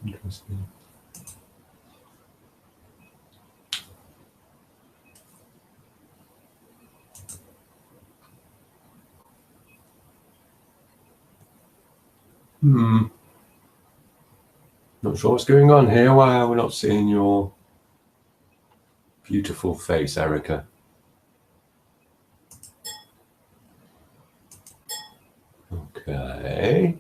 Interesting. Not sure what's going on here. Why are we not seeing your beautiful face, Erica? Okay.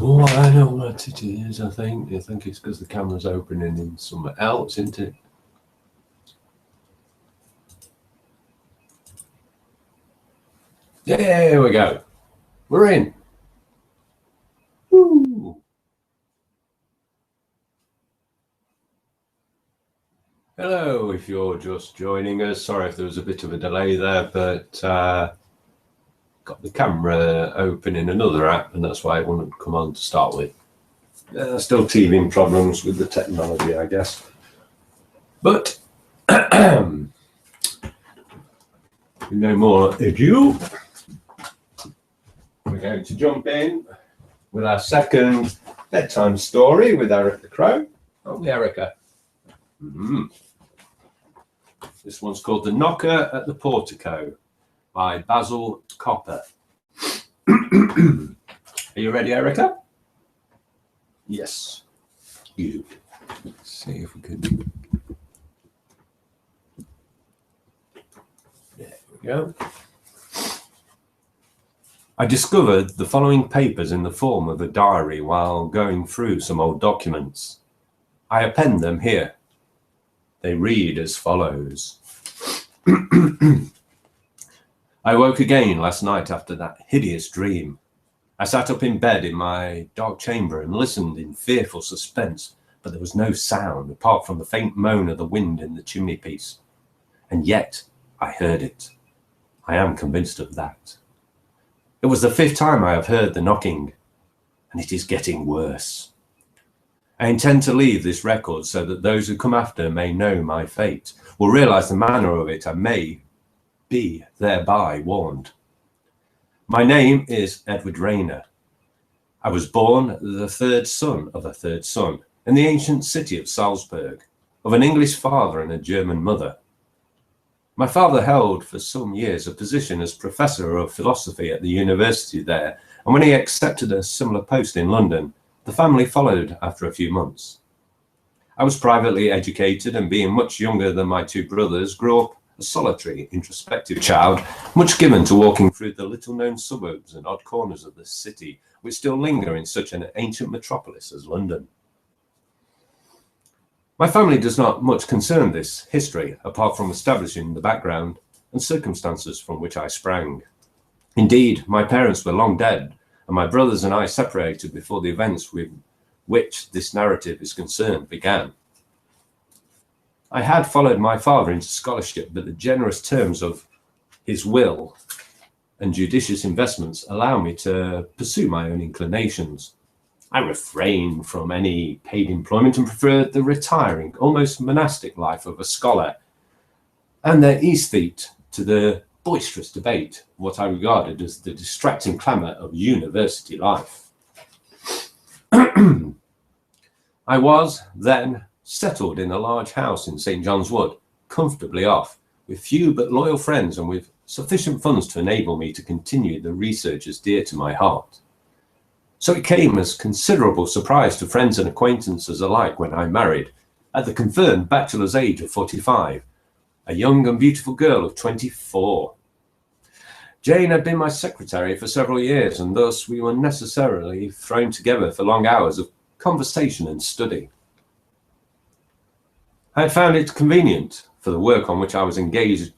Oh, I know what it is, I think. I think it's because the camera's opening in somewhere else, isn't it? There we go. We're in. Woo. Hello, if you're just joining us. Sorry if there was a bit of a delay there, but got the camera open in another app, and that's why it wouldn't come on to start with. Still teething problems with the technology, I guess. But with no more ado, we're going to jump in with our second bedtime story with Erica Crow. Aren't we, Erica? This one's called The Knocker at the Portico by Basil Copper. Are you ready, Erica? Yes. Good. Let's see if we can. There we go. I discovered the following papers in the form of a diary while going through some old documents. I append them here. They read as follows. I woke again last night after that hideous dream. I sat up in bed in my dark chamber and listened in fearful suspense, but there was no sound apart from the faint moan of the wind in the chimney piece. And yet I heard it. I am convinced of that. It was the 5th time I have heard the knocking, and it is getting worse. I intend to leave this record so that those who come after may know my fate, will realize the manner of it, and may be thereby warned. My name is Edward Rayner. I was born the 3rd son of a 3rd son in the ancient city of Salzburg, of an English father and a German mother. My father held for some years a position as professor of philosophy at the university there, and when he accepted a similar post in London, the family followed after a few months. I was privately educated, and being much younger than my 2 brothers, grew up a solitary, introspective child, much given to walking through the little-known suburbs and odd corners of the city, which still linger in such an ancient metropolis as London. My family does not much concern this history, apart from establishing the background and circumstances from which I sprang. Indeed, my parents were long dead, and my brothers and I separated before the events with which this narrative is concerned began. I had followed my father into scholarship, but the generous terms of his will and judicious investments allow me to pursue my own inclinations. I refrained from any paid employment and preferred the retiring, almost monastic life of a scholar and the aesthete to the boisterous debate, what I regarded as the distracting clamour of university life. I was then settled in a large house in St. John's Wood, comfortably off, with few but loyal friends and with sufficient funds to enable me to continue the researches dear to my heart. So it came as considerable surprise to friends and acquaintances alike when I married, at the confirmed bachelor's age of 45, a young and beautiful girl of 24. Jane had been my secretary for several years, and thus we were necessarily thrown together for long hours of conversation and study. I had found it convenient, for the work on which I was engaged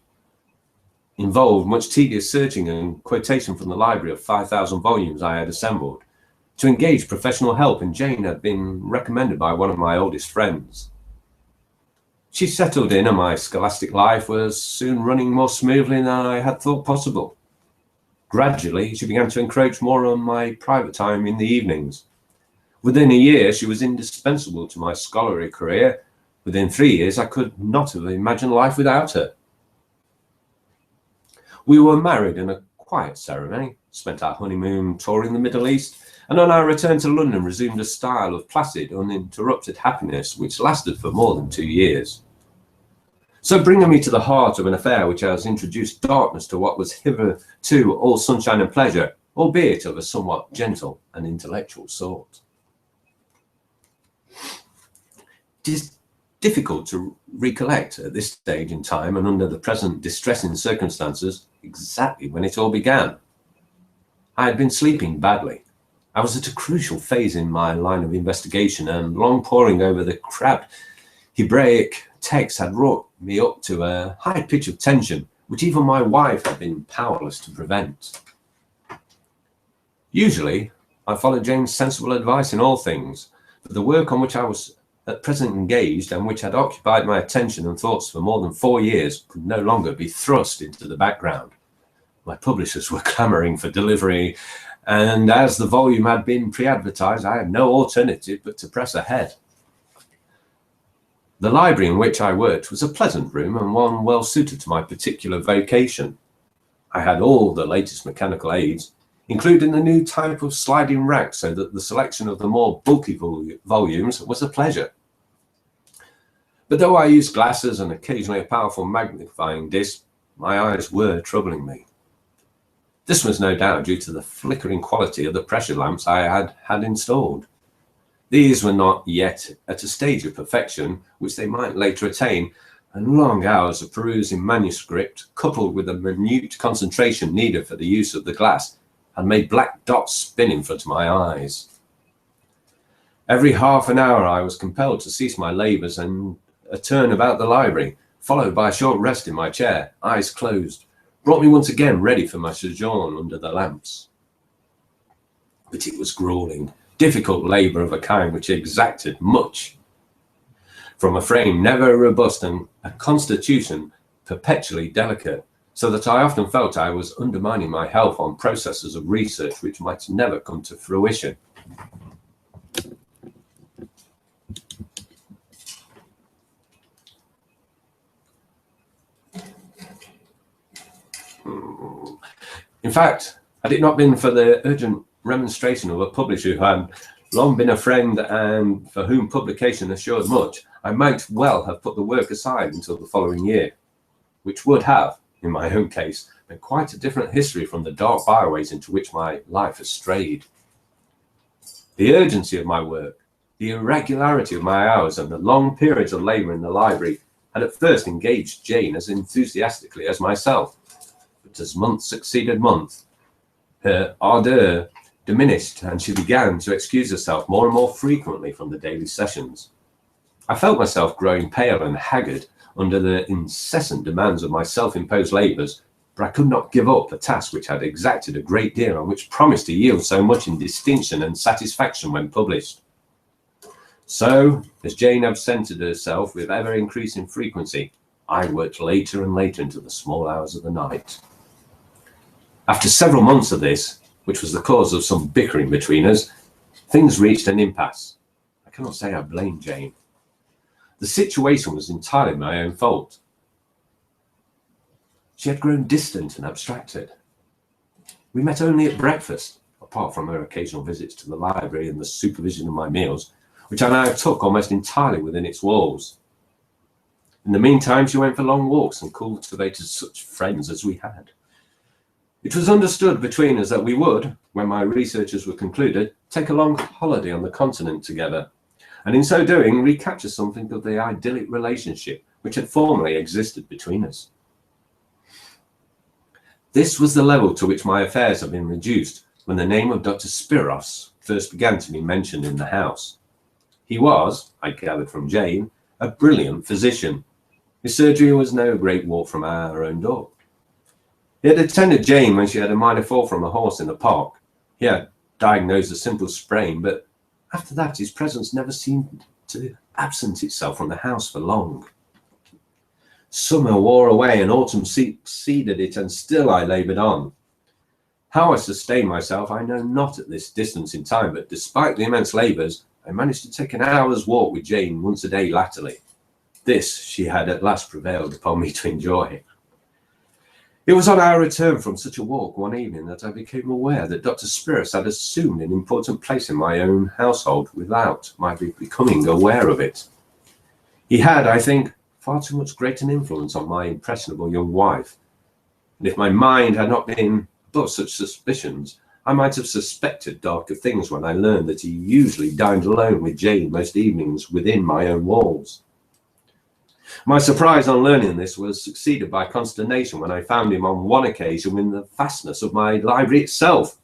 involved much tedious searching and quotation from the library of 5,000 volumes I had assembled, to engage professional help, and Jane had been recommended by one of my oldest friends. She settled in, and my scholastic life was soon running more smoothly than I had thought possible. Gradually, she began to encroach more on my private time in the evenings. Within a year, she was indispensable to my scholarly career. Within 3 years, I could not have imagined life without her. We were married in a quiet ceremony, spent our honeymoon touring the Middle East, and on our return to London resumed a style of placid, uninterrupted happiness which lasted for more than 2 years. So bringing me to the heart of an affair which has introduced darkness to what was hitherto all sunshine and pleasure, albeit of a somewhat gentle and intellectual sort. It is difficult to recollect at this stage in time and under the present distressing circumstances exactly when it all began. I had been sleeping badly. I was at a crucial phase in my line of investigation, and long poring over the crabbed Hebraic text had wrought me up to a high pitch of tension which even my wife had been powerless to prevent. Usually, I followed Jane's sensible advice in all things, but the work on which I was at present engaged and which had occupied my attention and thoughts for more than 4 years could no longer be thrust into the background. My publishers were clamouring for delivery, and as the volume had been pre-advertised, I had no alternative but to press ahead. The library in which I worked was a pleasant room and one well suited to my particular vocation. I had all the latest mechanical aids, including the new type of sliding rack, so that the selection of the more bulky volumes was a pleasure. But though I used glasses and occasionally a powerful magnifying disc, my eyes were troubling me. This was no doubt due to the flickering quality of the pressure lamps I had installed. These were not yet at a stage of perfection which they might later attain, and long hours of perusing manuscript, coupled with the minute concentration needed for the use of the glass, had made black dots spin in front of my eyes. Every half an hour I was compelled to cease my labours and a turn about the library, followed by a short rest in my chair, eyes closed, brought me once again ready for my sojourn under the lamps. But it was grueling, difficult labour of a kind which exacted much from a frame never robust and a constitution perpetually delicate, so that I often felt I was undermining my health on processes of research which might never come to fruition. In fact, had it not been for the urgent remonstration of a publisher who had long been a friend and for whom publication assured much, I might well have put the work aside until the following year, which would have, in my own case, been quite a different history from the dark byways into which my life has strayed. The urgency of my work, the irregularity of my hours, and the long periods of labour in the library had at first engaged Jane as enthusiastically as myself. But as month succeeded month, her ardour diminished, and she began to excuse herself more and more frequently from the daily sessions. I felt myself growing pale and haggard under the incessant demands of my self-imposed labours, but I could not give up a task which had exacted a great deal and which promised to yield so much in distinction and satisfaction when published. So, as Jane absented herself with ever-increasing frequency, I worked later and later into the small hours of the night. After several months of this, which was the cause of some bickering between us, things reached an impasse. I cannot say I blame Jane. The situation was entirely my own fault. She had grown distant and abstracted. We met only at breakfast, apart from her occasional visits to the library and the supervision of my meals, which I now took almost entirely within its walls. In the meantime, she went for long walks and cultivated such friends as we had. It was understood between us that we would, when my researches were concluded, take a long holiday on the continent together, and in so doing recapture something of the idyllic relationship which had formerly existed between us. This was the level to which my affairs had been reduced when the name of Dr. Spiros first began to be mentioned in the house. He was, I gathered from Jane, a brilliant physician. His surgery was no great walk from our own door. He had attended Jane when she had a minor fall from a horse in the park. He had diagnosed a simple sprain, but after that his presence never seemed to absent itself from the house for long. Summer wore away and autumn succeeded it, and still I laboured on. How I sustained myself, I know not at this distance in time, but despite the immense labours, I managed to take an hour's walk with Jane once a day latterly. This she had at last prevailed upon me to enjoy. It was on our return from such a walk one evening that I became aware that Dr. Spirus had assumed an important place in my own household without my becoming aware of it. He had, I think, far too much great an influence on my impressionable young wife, and if my mind had not been above such suspicions, I might have suspected darker things when I learned that he usually dined alone with Jane most evenings within my own walls. My surprise on learning this was succeeded by consternation when I found him on one occasion in the fastness of my library itself.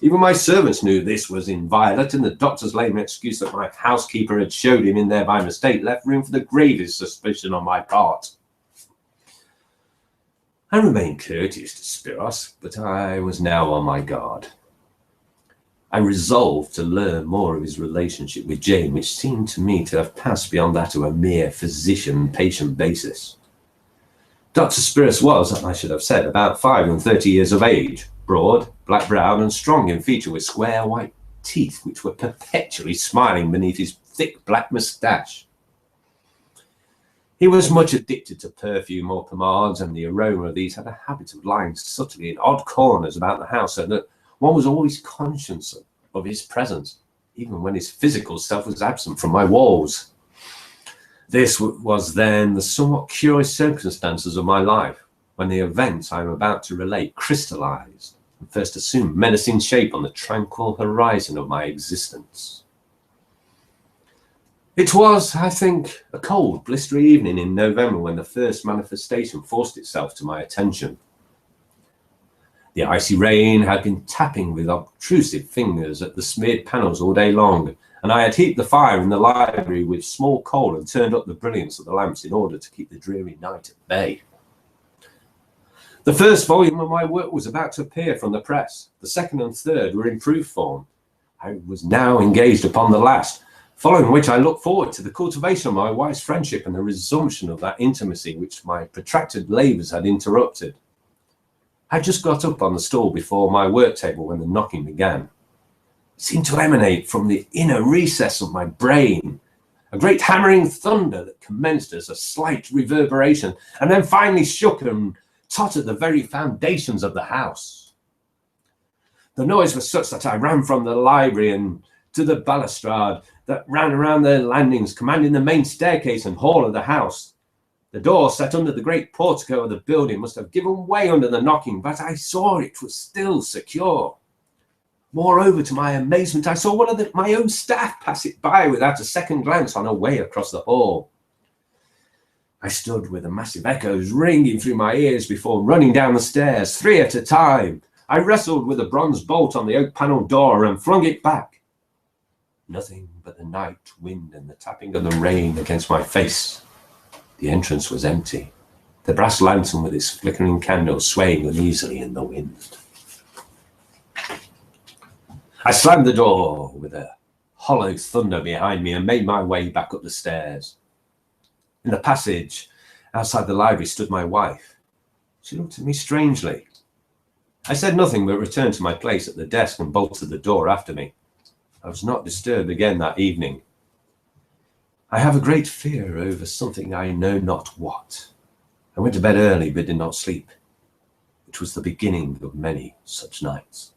Even my servants knew this was inviolate, and the doctor's lame excuse that my housekeeper had showed him in there by mistake left room for the gravest suspicion on my part. I remained courteous to Spiros, but I was now on my guard. I resolved to learn more of his relationship with Jane, which seemed to me to have passed beyond that of a mere physician-patient basis. Dr. Spirus was, I should have said, about 35 years of age, broad, black-browed, and strong in feature, with square white teeth which were perpetually smiling beneath his thick black moustache. He was much addicted to perfume or pomades, and the aroma of these had a habit of lying subtly in odd corners about the house, so that one was always conscious of his presence, even when his physical self was absent from my walls. This was then the somewhat curious circumstances of my life, when the events I am about to relate crystallized and first assumed menacing shape on the tranquil horizon of my existence. It was, I think, a cold, blistery evening in November when the first manifestation forced itself to my attention. The icy rain had been tapping with obtrusive fingers at the smeared panels all day long, and I had heaped the fire in the library with small coal and turned up the brilliance of the lamps in order to keep the dreary night at bay. The first volume of my work was about to appear from the press. The second and third were in proof form. I was now engaged upon the last, following which I looked forward to the cultivation of my wife's friendship and the resumption of that intimacy which my protracted labours had interrupted. I just got up on the stool before my work table when the knocking began. It seemed to emanate from the inner recess of my brain, a great hammering thunder that commenced as a slight reverberation and then finally shook and tottered the very foundations of the house. The noise was such that I ran from the library and to the balustrade that ran around the landings commanding the main staircase and hall of the house. The door set under the great portico of the building must have given way under the knocking, but I saw it was still secure. Moreover, to my amazement, I saw one of my own staff pass it by without a second glance on her way across the hall. I stood with the massive echoes ringing through my ears before running down the stairs, 3 at a time. I wrestled with a bronze bolt on the oak-panelled door and flung it back. Nothing but the night wind and the tapping of the rain against my face. The entrance was empty, the brass lantern with its flickering candle swaying uneasily in the wind. I slammed the door with a hollow thunder behind me and made my way back up the stairs. In the passage outside the library stood my wife. She looked at me strangely. I said nothing but returned to my place at the desk and bolted the door after me. I was not disturbed again that evening. I have a great fear over something I know not what. I went to bed early but did not sleep. It was the beginning of many such nights.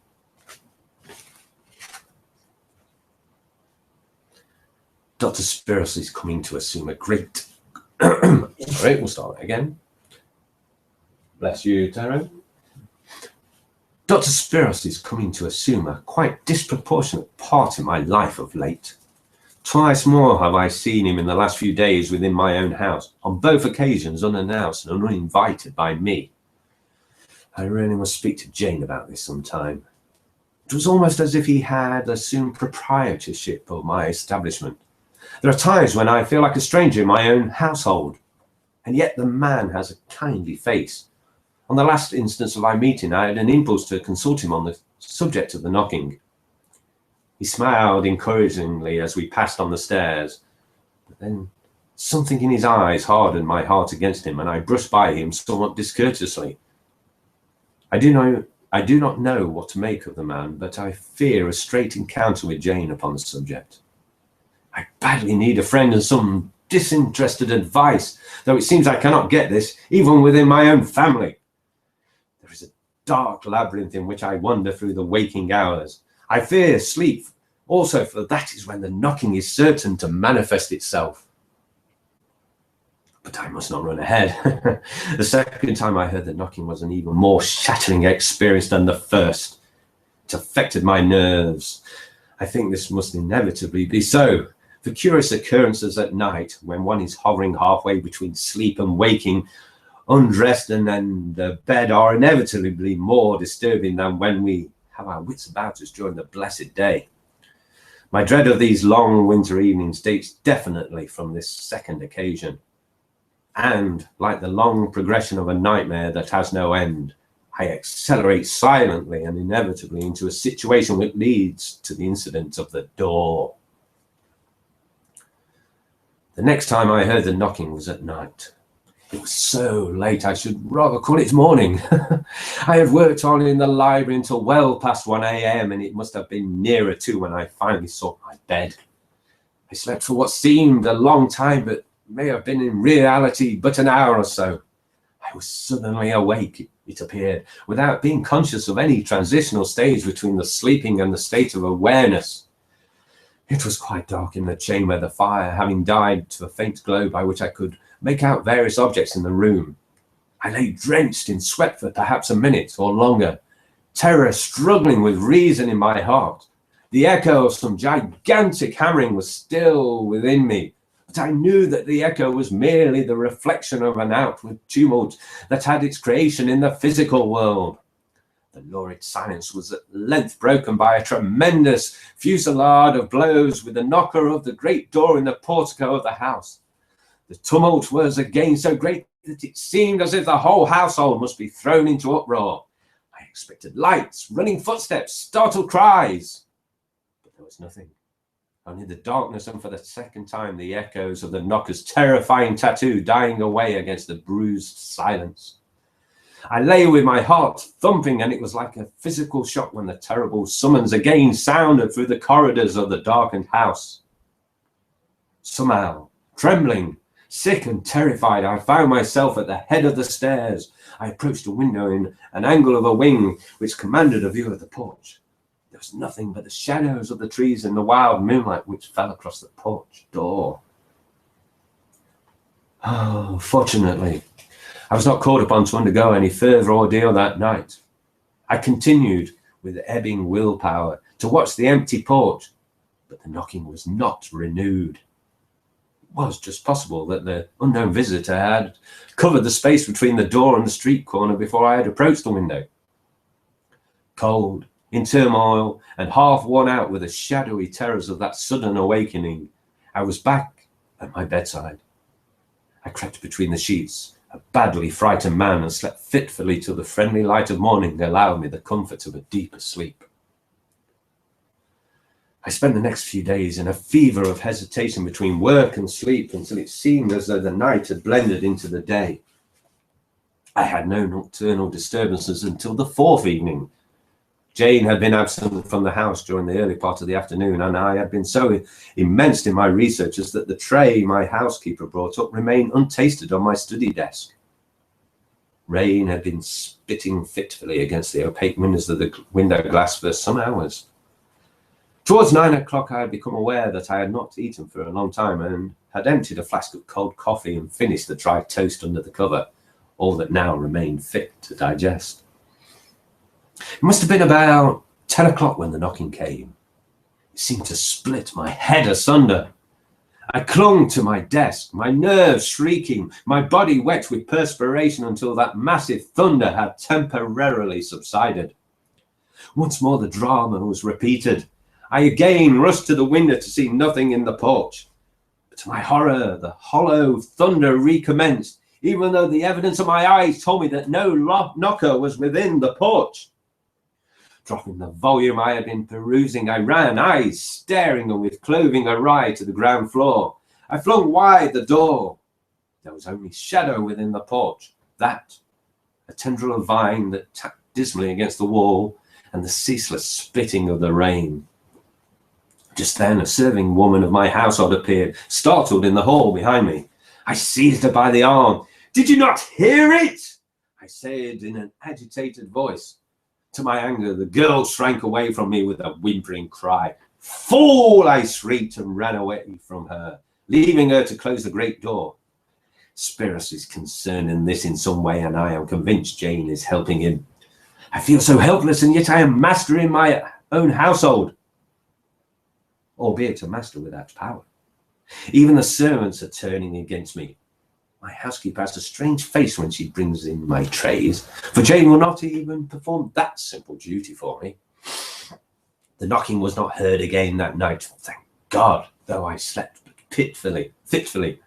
Dr. Spirus is coming to assume a great... Sorry, we'll start again. Bless you, Taro. Dr. Spirus is coming to assume a quite disproportionate part in my life of late. Twice more have I seen him in the last few days within my own house, on both occasions unannounced and uninvited by me. I really must speak to Jane about this sometime. It was almost as if he had assumed proprietorship of my establishment. There are times when I feel like a stranger in my own household, and yet the man has a kindly face. On the last instance of our meeting, I had an impulse to consult him on the subject of the knocking. He smiled encouragingly as we passed on the stairs, but then something in his eyes hardened my heart against him, and I brushed by him somewhat discourteously. I do I do not know what to make of the man, but I fear a straight encounter with Jane upon the subject. I badly need a friend and some disinterested advice, though it seems I cannot get this, even within my own family. There is a dark labyrinth in which I wander through the waking hours. I fear sleep also, for that is when the knocking is certain to manifest itself. But I must not run ahead. The second time I heard the knocking was an even more shattering experience than the first. It affected my nerves. I think this must inevitably be so. For curious occurrences at night, when one is hovering halfway between sleep and waking, undressed and in the bed, are inevitably more disturbing than when we have our wits about us during the blessed day. My dread of these long winter evenings dates definitely from this second occasion. And, like the long progression of a nightmare that has no end, I accelerate silently and inevitably into a situation which leads to the incident of the door. The next time I heard the knocking was at night. It was so late I should rather call it morning. I had worked on in the library until well past 1 a.m. and it must have been nearer 2 when I finally sought my bed. I slept for what seemed a long time, but may have been in reality but an hour or so. I was suddenly awake, it appeared, without being conscious of any transitional stage between the sleeping and the state of awareness. It was quite dark in the chamber, the fire having died to a faint glow by which I could make out various objects in the room. I lay drenched in sweat for perhaps a minute or longer, terror struggling with reason in my heart. The echo of some gigantic hammering was still within me, but I knew that the echo was merely the reflection of an outward tumult that had its creation in the physical world. The lurid silence was at length broken by a tremendous fusillade of blows with the knocker of the great door in the portico of the house. The tumult was again so great that it seemed as if the whole household must be thrown into uproar. I expected lights, running footsteps, startled cries, but there was nothing. Only the darkness, and for the second time the echoes of the knocker's terrifying tattoo dying away against the bruised silence. I lay with my heart thumping, and it was like a physical shock when the terrible summons again sounded through the corridors of the darkened house. Somehow, trembling, sick and terrified, I found myself at the head of the stairs. I approached a window in an angle of a wing which commanded a view of the porch. There was nothing but the shadows of the trees and the wild moonlight which fell across the porch door. Oh, fortunately, I was not called upon to undergo any further ordeal that night. I continued, with ebbing willpower, to watch the empty porch, but the knocking was not renewed. It was just possible that the unknown visitor had covered the space between the door and the street corner before I had approached the window. Cold, in turmoil, and half worn out with the shadowy terrors of that sudden awakening, I was back at my bedside. I crept between the sheets, a badly frightened man, and slept fitfully till the friendly light of morning allowed me the comfort of a deeper sleep. I spent the next few days in a fever of hesitation between work and sleep until it seemed as though the night had blended into the day. I had no nocturnal disturbances until the fourth evening. Jane had been absent from the house during the early part of the afternoon, and I had been so immersed in my researches that the tray my housekeeper brought up remained untasted on my study desk. Rain had been spitting fitfully against the opaque windows of the window glass for some hours. Towards 9 o'clock, I had become aware that I had not eaten for a long time and had emptied a flask of cold coffee and finished the dry toast under the cover, all that now remained fit to digest. It must have been about 10 o'clock when the knocking came. It seemed to split my head asunder. I clung to my desk, my nerves shrieking, my body wet with perspiration until that massive thunder had temporarily subsided. Once more the drama was repeated. I again rushed to the window to see nothing in the porch. But to my horror, the hollow thunder recommenced, even though the evidence of my eyes told me that no knocker was within the porch. Dropping the volume I had been perusing, I ran, eyes staring and with clothing awry, to the ground floor. I flung wide the door. There was only shadow within the porch, that, a tendril of vine that dismally against the wall and the ceaseless spitting of the rain. Just then a serving woman of my household appeared, startled, in the hall behind me. I seized her by the arm. "Did you not hear it?" I said in an agitated voice. To my anger, the girl shrank away from me with a whimpering cry. "Fool!" I shrieked and ran away from her, leaving her to close the great door. Spiros is concerned in this in some way, and I am convinced Jane is helping him. I feel so helpless, and yet I am master in my own household, albeit a master without power. Even the servants are turning against me. My housekeeper has a strange face when she brings in my trays, for Jane will not even perform that simple duty for me. The knocking was not heard again that night, thank God, though I slept fitfully.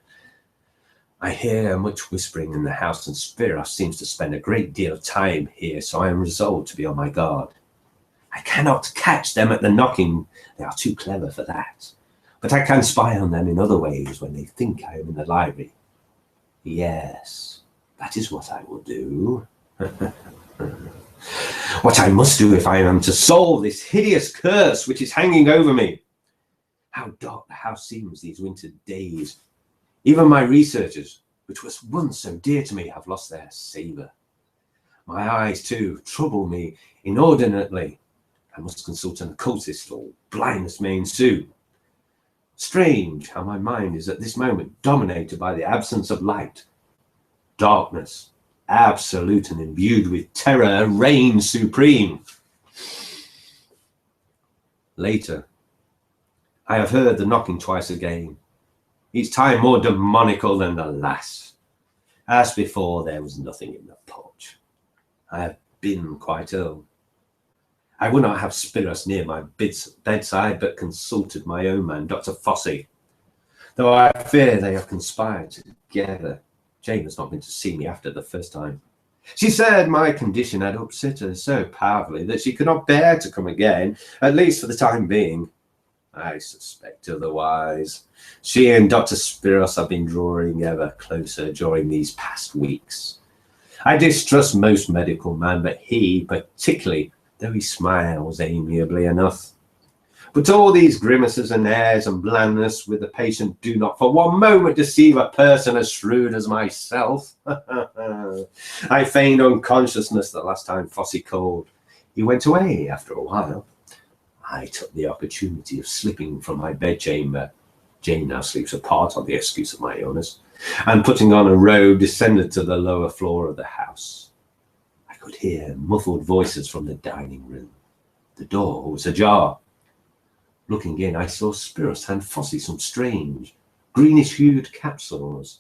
I hear much whispering in the house, and Spiros seems to spend a great deal of time here, so I am resolved to be on my guard. I cannot catch them at the knocking, they are too clever for that, but I can spy on them in other ways when they think I am in the library. Yes, that is what I will do. What I must do if I am to solve this hideous curse which is hanging over me. How dark the house seems these winter days. Even my researches, which was once so dear to me, have lost their savour. My eyes, too, trouble me inordinately. I must consult an occultist, or blindness may ensue. Strange how my mind is at this moment dominated by the absence of light. Darkness, absolute and imbued with terror, reigns supreme. Later, I have heard the knocking twice again, each time more demoniacal than the last. As before, there was nothing in the porch. I have been quite ill. I would not have Spiros near my bedside, but consulted my own man, Dr. Fossey. Though I fear they have conspired together. Jane has not been to see me after the first time. She said my condition had upset her so powerfully that she could not bear to come again, at least for the time being. I suspect otherwise. She and Dr. Spiros have been drawing ever closer during these past weeks. I distrust most medical men, but he particularly, though he smiles amiably enough. But all these grimaces and airs and blandness with the patient do not for one moment deceive a person as shrewd as myself. I feigned unconsciousness the last time Fossey called. He went away after a while. I took the opportunity of slipping from my bedchamber. Jane now sleeps apart on the excuse of my illness, and putting on a robe, descended to the lower floor of the house. I could hear muffled voices from the dining room. The door was ajar. Looking in, I saw Spiros hand Fossey some strange, greenish-hued capsules.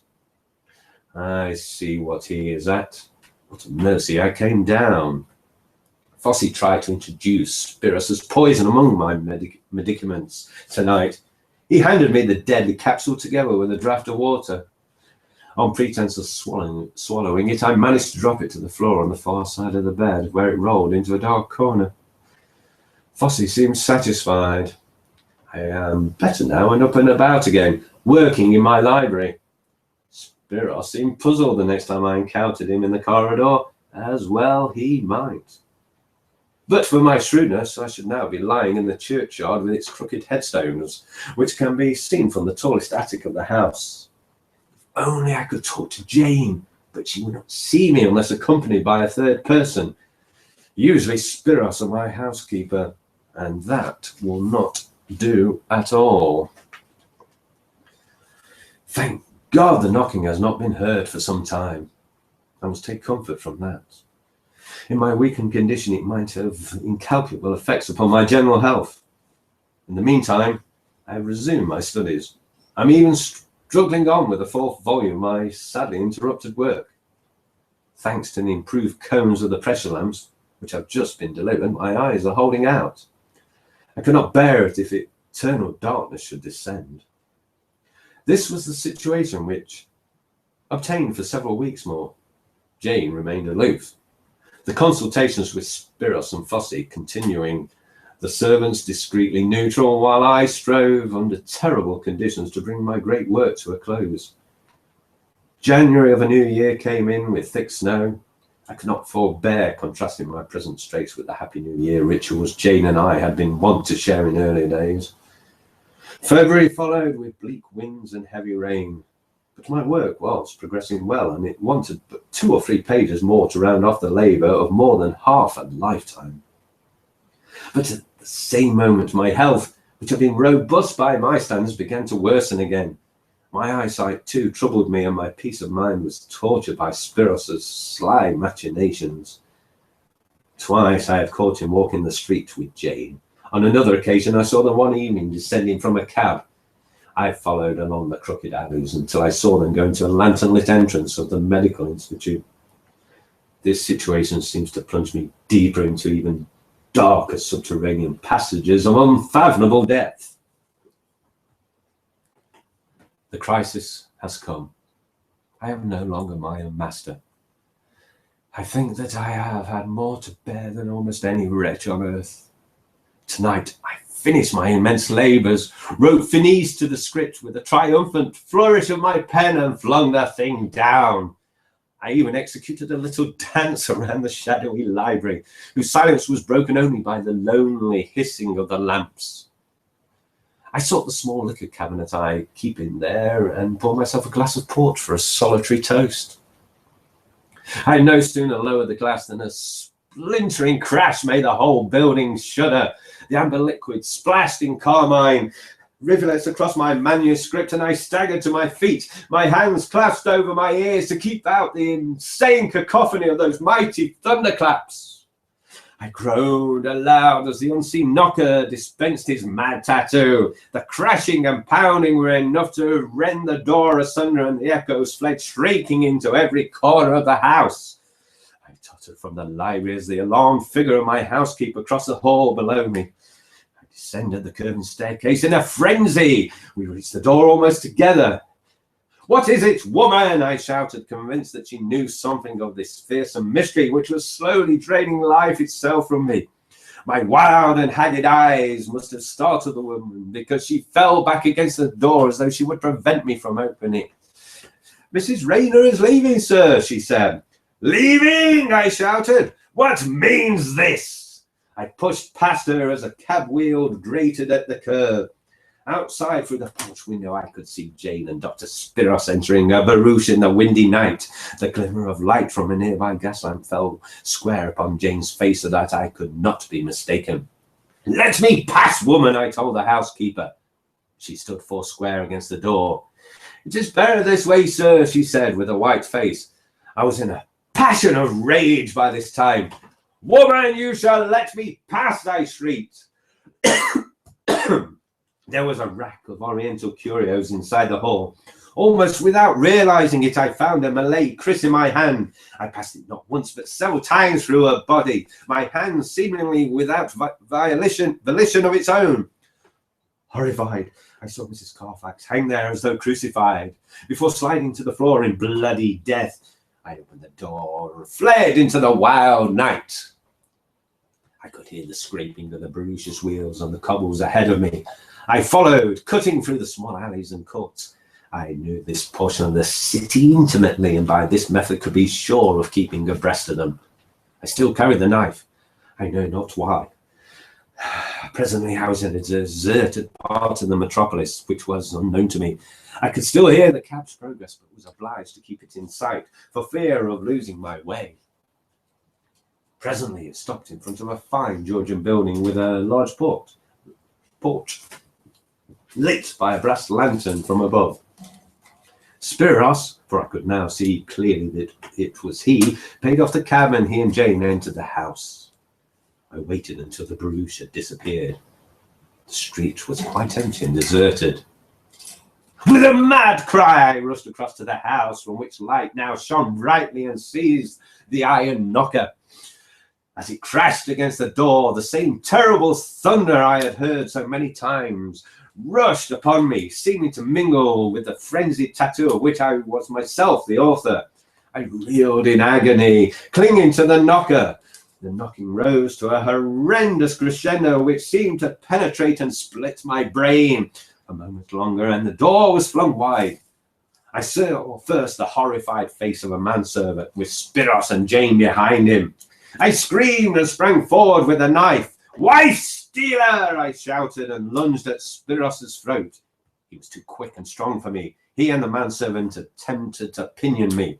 I see what he is at. What a mercy I came down. Fossey tried to introduce Spiros' poison among my medicaments tonight. He handed me the deadly capsule together with a draught of water. On pretense of swallowing it, I managed to drop it to the floor on the far side of the bed, where it rolled into a dark corner. Fossey seemed satisfied. I am better now and up and about again, working in my library. Spiros seemed puzzled the next time I encountered him in the corridor, as well he might. But for my shrewdness, I should now be lying in the churchyard with its crooked headstones, which can be seen from the tallest attic of the house. If only I could talk to Jane, but she would not see me unless accompanied by a third person, usually Spiros or my housekeeper, and that will not do at all. Thank God the knocking has not been heard for some time. I must take comfort from that. In my weakened condition, it might have incalculable effects upon my general health. In the meantime, I have resumed my studies. I'm even struggling on with the 4th volume of my sadly interrupted work. Thanks to the improved cones of the pressure lamps, which have just been delivered, my eyes are holding out. I could not bear it if eternal darkness should descend. This was the situation which obtained for several weeks more. Jane remained aloof. The consultations with Spiros and Fossey continuing, the servants discreetly neutral, while I strove under terrible conditions to bring my great work to a close. January of a new year came in with thick snow. I could not forbear contrasting my present straits with the Happy New Year rituals Jane and I had been wont to share in earlier days. February followed with bleak winds and heavy rain, but my work was progressing well, and it wanted but 2 or 3 pages more to round off the labour of more than half a lifetime. But at the same moment, my health, which had been robust by my standards, began to worsen again. My eyesight, too, troubled me, and my peace of mind was tortured by Spiros's sly machinations. Twice I had caught him walking the street with Jane. On another occasion, I saw them one evening descending from a cab. I followed along the crooked alleys until I saw them go into a lantern-lit entrance of the Medical Institute. This situation seems to plunge me deeper into even darker subterranean passages of unfathomable depth. The crisis has come. I am no longer my own master. I think that I have had more to bear than almost any wretch on earth. Tonight I finished my immense labours, wrote finis to the script with a triumphant flourish of my pen, and flung the thing down. I even executed a little dance around the shadowy library, whose silence was broken only by the lonely hissing of the lamps. I sought the small liquor cabinet I keep in there, and poured myself a glass of port for a solitary toast. I had no sooner lowered the glass than a splintering crash made the whole building shudder. The amber liquid splashed in carmine rivulets across my manuscript, and I staggered to my feet, my hands clasped over my ears to keep out the insane cacophony of those mighty thunderclaps. I groaned aloud as the unseen knocker dispensed his mad tattoo. The crashing and pounding were enough to rend the door asunder, and the echoes fled shrieking into every corner of the house. I tottered from the library as the alarmed figure of my housekeeper crossed the hall below me. I descended the curving staircase in a frenzy. We reached the door almost together. "What is it, woman?" I shouted, convinced that she knew something of this fearsome mystery which was slowly draining life itself from me. My wild and haggard eyes must have startled the woman, because she fell back against the door as though she would prevent me from opening. "Mrs. Rayner is leaving, sir," she said. "Leaving?" I shouted. "What means this?" I pushed past her as a cab wheel grated at the curb. Outside, through the porch window, I could see Jane and Dr. Spiros entering a barouche in the windy night. The glimmer of light from a nearby gas lamp fell square upon Jane's face so that I could not be mistaken. "Let me pass, woman," I told the housekeeper. She stood foursquare against the door. "It is better this way, sir," she said with a white face. I was in a passion of rage by this time. "Woman, you shall let me pass," I shrieked. There was a rack of oriental curios inside the hall. Almost without realizing it, I found a Malay kris in my hand. I passed it not once but several times through her body, my hand seemingly without volition of its own. Horrified, I saw Mrs. Carfax hang there as though crucified. Before sliding to the floor in bloody death, I opened the door and fled into the wild night. I could hear the scraping of the barouche's wheels on the cobbles ahead of me. I followed, cutting through the small alleys and courts. I knew this portion of the city intimately, and by this method could be sure of keeping abreast of them. I still carried the knife. I know not why. Presently I was in a deserted part of the metropolis, which was unknown to me. I could still hear the cab's progress, but was obliged to keep it in sight for fear of losing my way. Presently it stopped in front of a fine Georgian building with a large porch, lit by a brass lantern from above. Spiros, for I could now see clearly that it was he, paid off the cab, and he and Jane entered the house. I waited until the barouche had disappeared. The street was quite empty and deserted. With a mad cry, I rushed across to the house, from which light now shone brightly, and seized the iron knocker. As it crashed against the door, the same terrible thunder I had heard so many times rushed upon me, seeming to mingle with the frenzied tattoo of which I was myself the author. I reeled in agony, clinging to the knocker. The knocking rose to a horrendous crescendo which seemed to penetrate and split my brain. A moment longer, and the door was flung wide. I saw first the horrified face of a manservant with Spiros and Jane behind him. I screamed and sprang forward with a knife. "Wife stealer!" I shouted and lunged at Spiros's throat. He was too quick and strong for me. He and the manservant attempted to pinion me.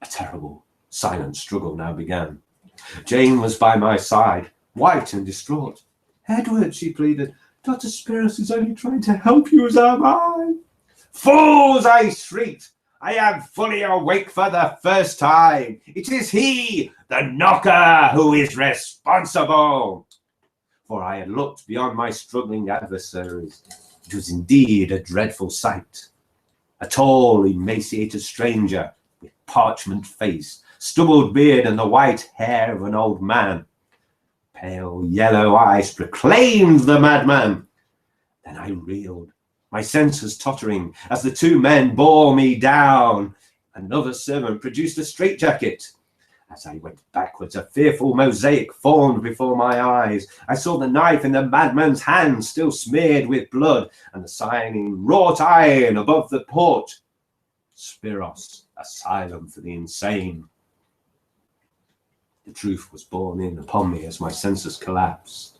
A terrible, silent struggle now began. Jane was by my side, white and distraught. "Edward," she pleaded, "Dr. Spiros is only trying to help you as am I." "Fools!" I shrieked. "I am fully awake for the first time. It is he, the knocker, who is responsible." For I had looked beyond my struggling adversaries. It was indeed a dreadful sight. A tall, emaciated stranger with parchment face, stubbled beard, and the white hair of an old man. Pale yellow eyes proclaimed the madman. Then I reeled, my senses tottering, as the two men bore me down. Another servant produced a straitjacket. As I went backwards, a fearful mosaic formed before my eyes. I saw the knife in the madman's hand, still smeared with blood, and the sign in wrought iron above the porch: Spiros, Asylum for the Insane. The truth was borne in upon me as my senses collapsed.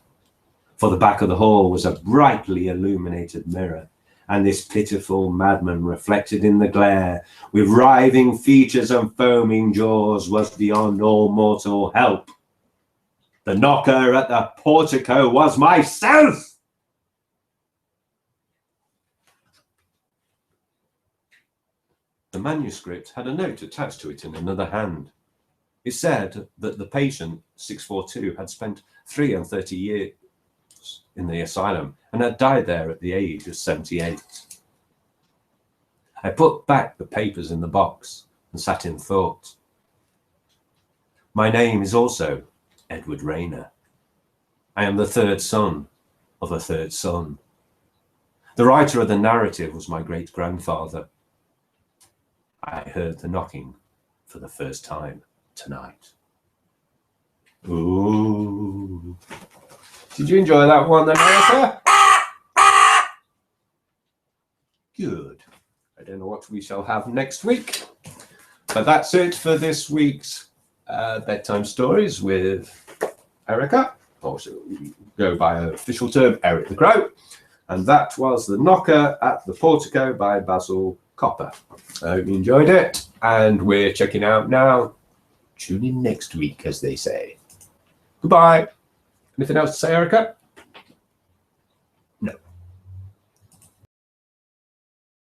For the back of the hall was a brightly illuminated mirror, and this pitiful madman reflected in the glare, with writhing features and foaming jaws, was beyond all mortal help. The knocker at the portico was myself! The manuscript had a note attached to it in another hand. It said that the patient, 642, had spent 33 years in the asylum and had died there at the age of 78. I put back the papers in the box and sat in thought. My name is also Edward Rayner. I am the third son of a third son. The writer of the narrative was my great-grandfather. I heard the knocking for the first time tonight. Ooh. Did you enjoy that one, then, Erica? Good. I don't know what we shall have next week, but that's it for this week's bedtime stories with Erica. Also, we go by her official term, Eric the Crow, and that was The Knocker at the Portico by Basil Copper. I hope you enjoyed it, and we're checking out now. Tune in next week, as they say. Goodbye. Anything else to say, Erica?